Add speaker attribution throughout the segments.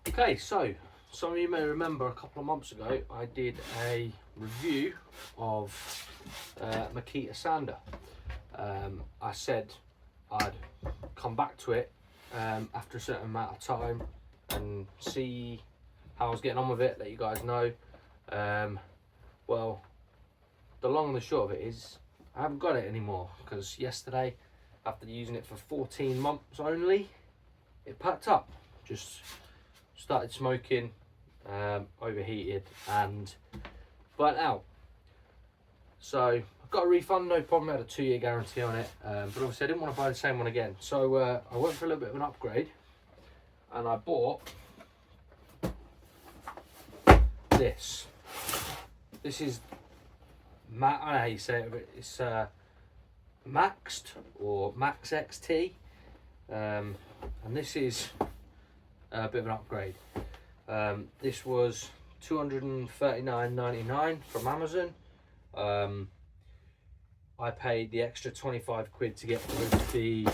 Speaker 1: Okay, so some of you may remember a couple of months ago I did a review of Makita sander. I said I'd come back to it after a certain amount of time and see how I was getting on with it, let you guys know. Well, the long and the short of it is I haven't got it anymore, because yesterday, after using it for 14 months only, it packed up. Just started smoking, overheated and burnt out. So I've got a refund, no problem. I had a 2-year guarantee on it, but obviously I didn't want to buy the same one again. So I went for a little bit of an upgrade and I bought this. This is I don't know how you say it, but it's MAXXT or MAXXT, and this is a bit of an upgrade. This was $239.99 from Amazon. I paid the extra 25 quid to get both the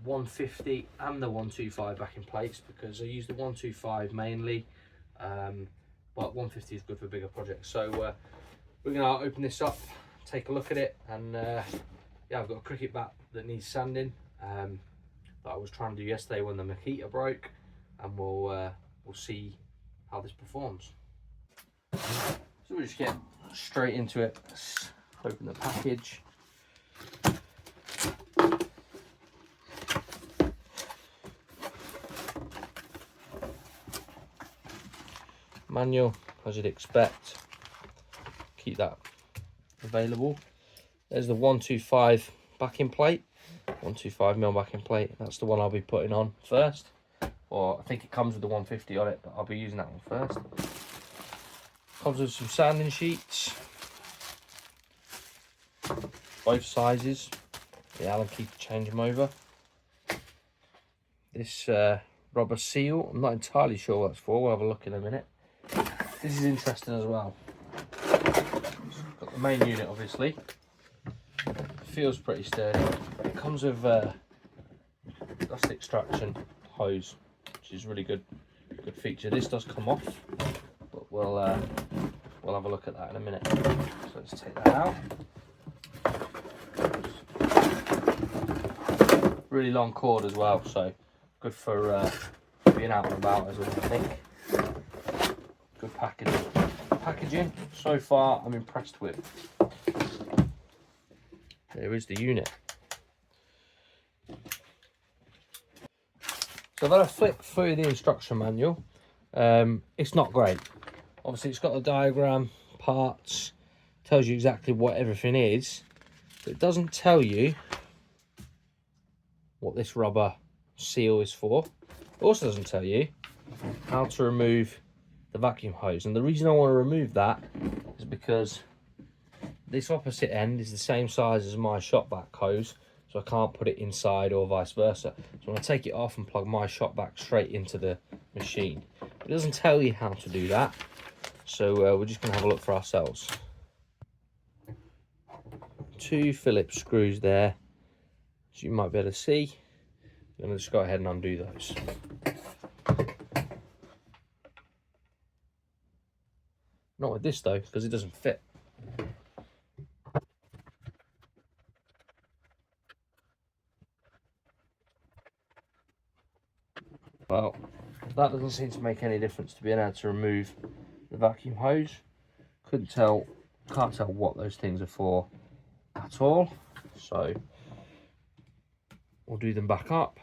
Speaker 1: 150 and the 125 back in place, because I use the 125 mainly, but 150 is good for bigger projects. So we're gonna open this up, take a look at it, and yeah, I've got a cricket bat that needs sanding that I was trying to do yesterday when the Makita broke, and we'll see how this performs. So we'll just get straight into it. Let's open the package. Manual, as you'd expect. Keep that available. There's the 125 backing plate, 125mm backing plate. That's the one I'll be putting on first, or I think it comes with the 150 on it, but I'll be using that one first. Comes with some sanding sheets, both sizes. The Allen key to change them over. This rubber seal, I'm not entirely sure what it's for. We'll have a look in a minute. This is interesting as well. Got the main unit, obviously. Feels pretty sturdy. It comes with dust extraction hose, which is really good feature. This does come off, but we'll have a look at that in a minute. So let's take that out. Really long cord as well, so good for being out and about as well, I think. Good packaging so far, I'm impressed with. There is the unit. So if I flip through the instruction manual, it's not great. Obviously it's got the diagram, parts, tells you exactly what everything is, but it doesn't tell you what this rubber seal is for. It also doesn't tell you how to remove the vacuum hose, and the reason I want to remove that is because this opposite end is the same size as my shop vac hose, so I can't put it inside or vice versa. So I'm going to take it off and plug my shop vac straight into the machine. It doesn't tell you how to do that, so we're just going to have a look for ourselves. 2 Phillips screws there, as you might be able to see. I'm going to just go ahead and undo those. Not with this though, because it doesn't fit. Well, that doesn't seem to make any difference to being able to remove the vacuum hose. Can't tell what those things are for at all. So we'll do them back up.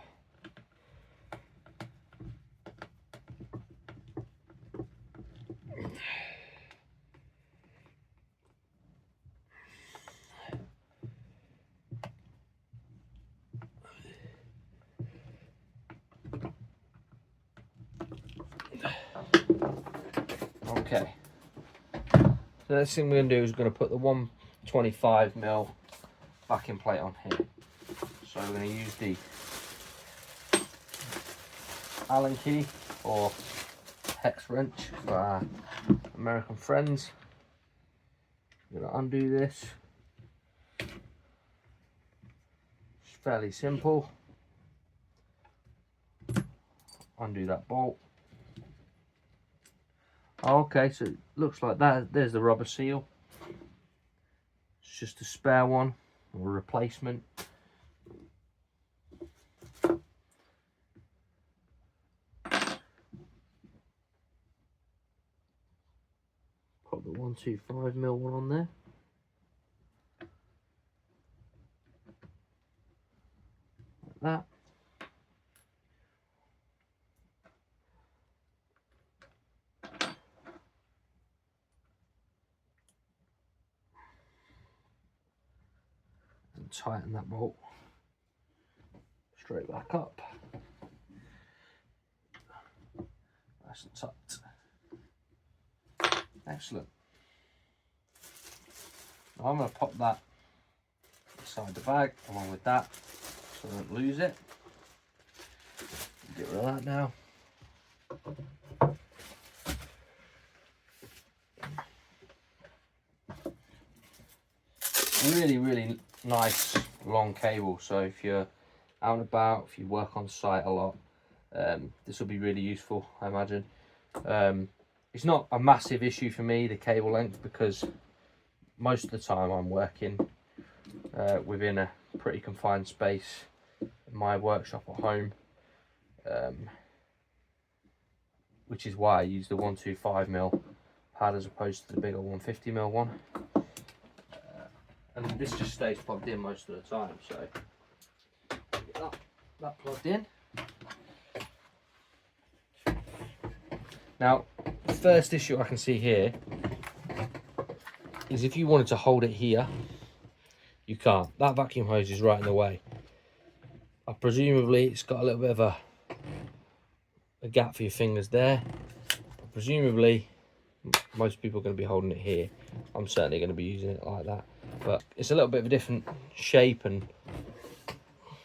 Speaker 1: Okay. The next thing we're going to do is we're going to put the 125mm backing plate on here. So we're going to use the Allen key or hex wrench for our American friends. I'm going to undo this. It's fairly simple. undo that bolt. Oh, okay, so it looks like that. There's the rubber seal. It's just a spare one or a replacement. Put the 125mm one on there. Like that. And tighten that bolt straight back up. Nice and tight. Excellent. Now I'm going to pop that inside the bag along with that so I don't lose it. Get rid of that now. Really nice long cable, so if you're out and about, if you work on site a lot, this will be really useful, I imagine. It's not a massive issue for me, the cable length, because most of the time I'm working within a pretty confined space in my workshop at home, which is why I use the 125mm pad as opposed to the bigger 150mm one. And this just stays plugged in most of the time, so get that plugged in. Now, the first issue I can see here is if you wanted to hold it here, you can't. That vacuum hose is right in the way. Presumably it's got a little bit of a gap for your fingers there. Presumably most people are going to be holding it here. I'm certainly going to be using it like that, but it's a little bit of a different shape and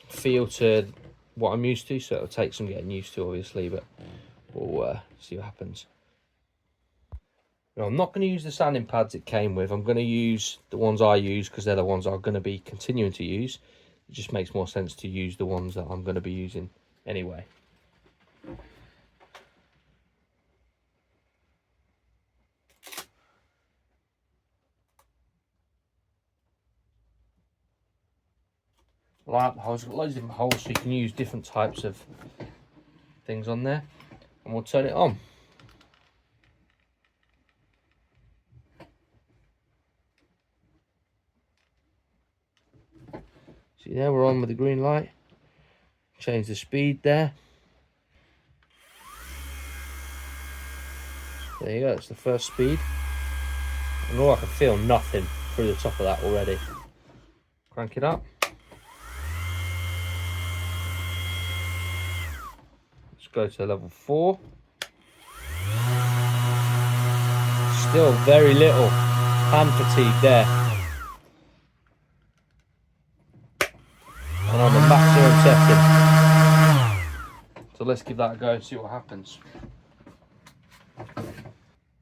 Speaker 1: feel to what I'm used to, so it'll take some getting used to, obviously, but we'll see what happens. Now, I'm not going to use the sanding pads it came with. I'm going to use the ones I use because they're the ones I'm going to be continuing to use. It just makes more sense to use the ones that I'm going to be using anyway. Like the holes, got loads of different holes, so you can use different types of things on there, and we'll turn it on. See there, we're on with the green light. Change the speed there. There you go, it's the first speed. And I can feel nothing through the top of that already. Crank it up. Let's go to level 4. Still very little hand fatigue there. And on the maximum setting. So let's give that a go and see what happens.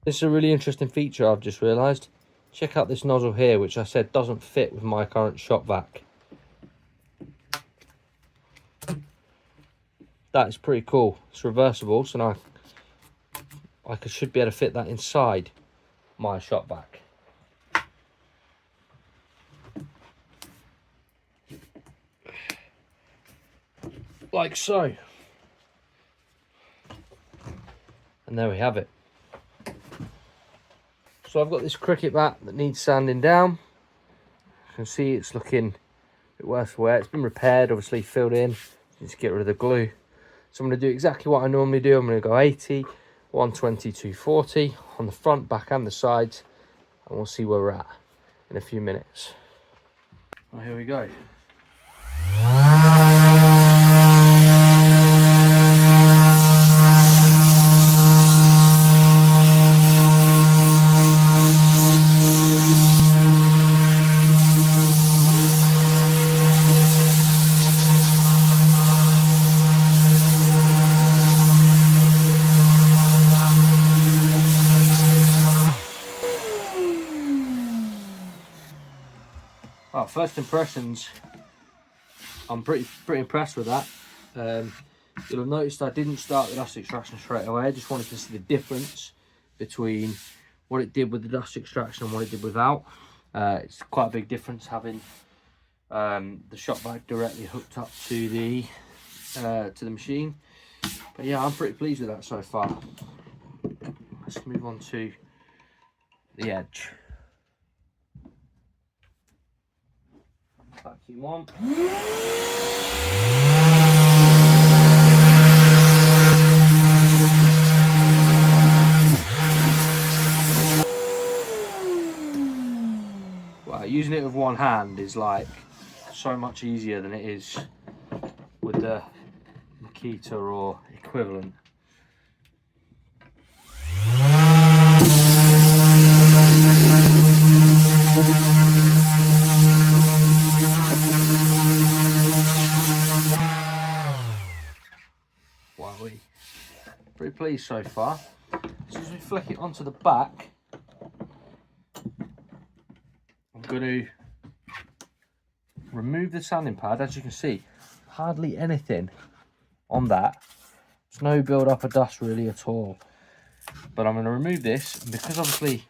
Speaker 1: This is a really interesting feature I've just realised. Check out this nozzle here, which I said doesn't fit with my current shop vac. That is pretty cool. It's reversible, so now I should be able to fit that inside my shop vac. Like so. And there we have it. So I've got this cricket bat that needs sanding down. You can see it's looking a bit worse for wear. It's been repaired, obviously filled in. Just get rid of the glue. So I'm going to do exactly what I normally do. I'm going to go 80, 120, 240 on the front, back and the sides. And we'll see where we're at in a few minutes. Well, here we go. Well, first impressions, I'm pretty impressed with that. You'll have noticed I didn't start the dust extraction straight away. I just wanted to see the difference between what it did with the dust extraction and what it did without. It's quite a big difference having the shop vac directly hooked up to the machine. But yeah, I'm pretty pleased with that so far. Let's move on to the edge. Vacuum on. Well, using it with one hand is like so much easier than it is with the Makita or equivalent. Wowee. Pretty pleased so far. So as we flick it onto the back, I'm going to remove the sanding pad. As you can see, hardly anything on that. There's no build up of dust really at all. But I'm going to remove this, and because obviously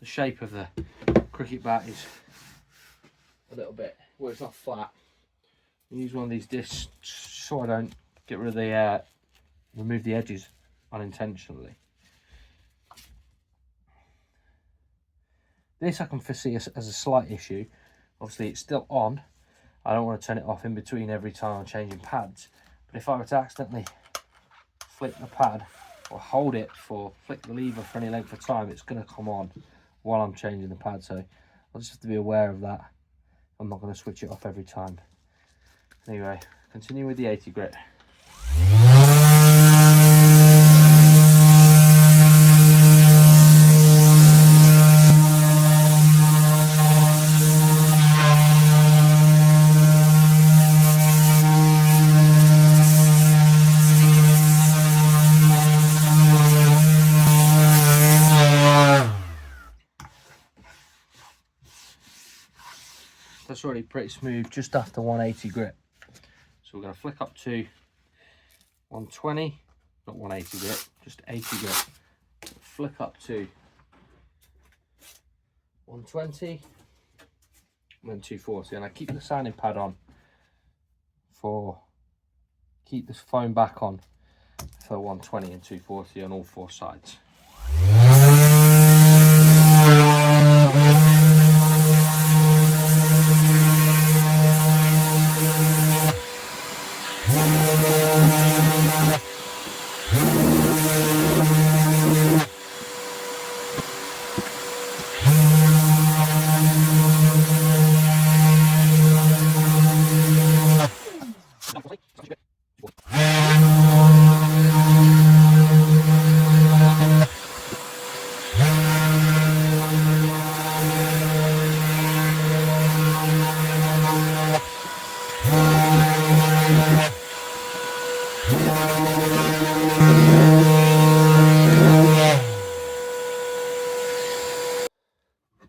Speaker 1: the shape of the cricket bat is a little bit, well, it's not flat. I use one of these discs so I don't get rid of the remove the edges unintentionally. This I can foresee as a slight issue. Obviously it's still on. I don't want to turn it off in between every time I'm changing pads. But if I were to accidentally flick the pad or hold it for, flick the lever for any length of time, it's going to come on while I'm changing the pad. So I'll just have to be aware of that. I'm not going to switch it off every time. Anyway, continue with the 80 grit. That's already pretty smooth, just after 180 grit. So we're going to flick up to 120, not 180 grit, just 80 grit. Flick up to 120, and then 240. And I keep the sanding pad on keep this foam back on for 120 and 240 on all four sides.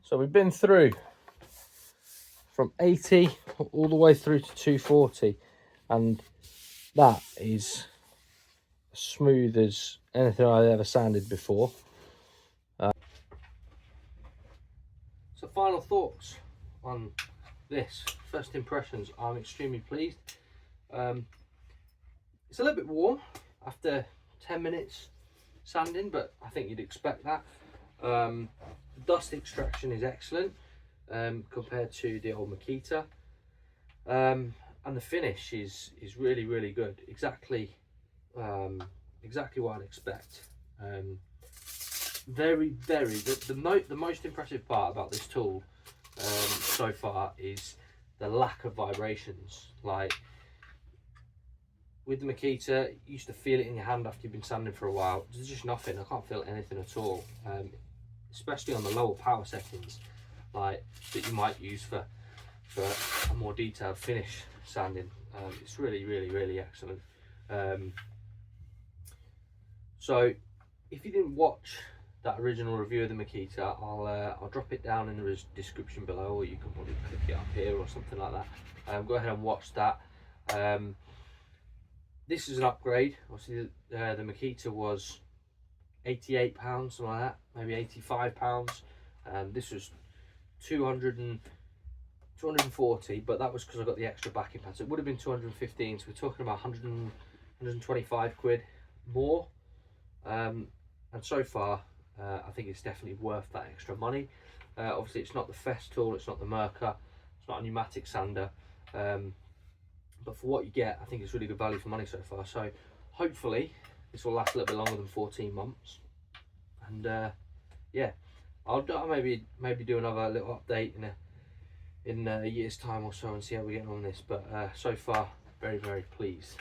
Speaker 1: So we've been through from 80 all the way through to 240, and that is as smooth as anything I've ever sanded before. So final thoughts on this. First impressions, I'm extremely pleased. It's a little bit warm after 10 minutes sanding, but I think you'd expect that. Dust extraction is excellent compared to the old Makita, and the finish is really, really good. Exactly what I'd expect. The most impressive part about this tool so far is the lack of vibrations. Like with the Makita, you used to feel it in your hand after you've been sanding for a while. There's just nothing. I can't feel anything at all. Especially on the lower power settings, like that you might use for a more detailed finish sanding. It's really, really, really excellent. So if you didn't watch that original review of the Makita, I'll drop it down in the description below, or you can probably click it up here or something like that. Go ahead and watch that. It's really, really excellent. So if you didn't watch that original review of the Makita, I'll drop it down in the description below, or you can probably click it up here or something like that. Go ahead and watch that. It's really, really excellent. So if you didn't watch that original review of the Makita, I'll drop it down in the description below, or you can probably click it up here or something like that. Go ahead and watch that. This is an upgrade. Obviously, the Makita was £88, something like that, maybe £85. This was 240, but that was because I got the extra backing pad, so it would have been 215. So we're talking about 125 quid more. And so far, I think it's definitely worth that extra money. Obviously, it's not the Festool, it's not the Merca, it's not a pneumatic sander, but for what you get, I think it's really good value for money so far. So hopefully this will last a little bit longer than 14 months. And yeah, I'll maybe do another little update in a year's time or so and see how we're getting on this. But so far, very pleased.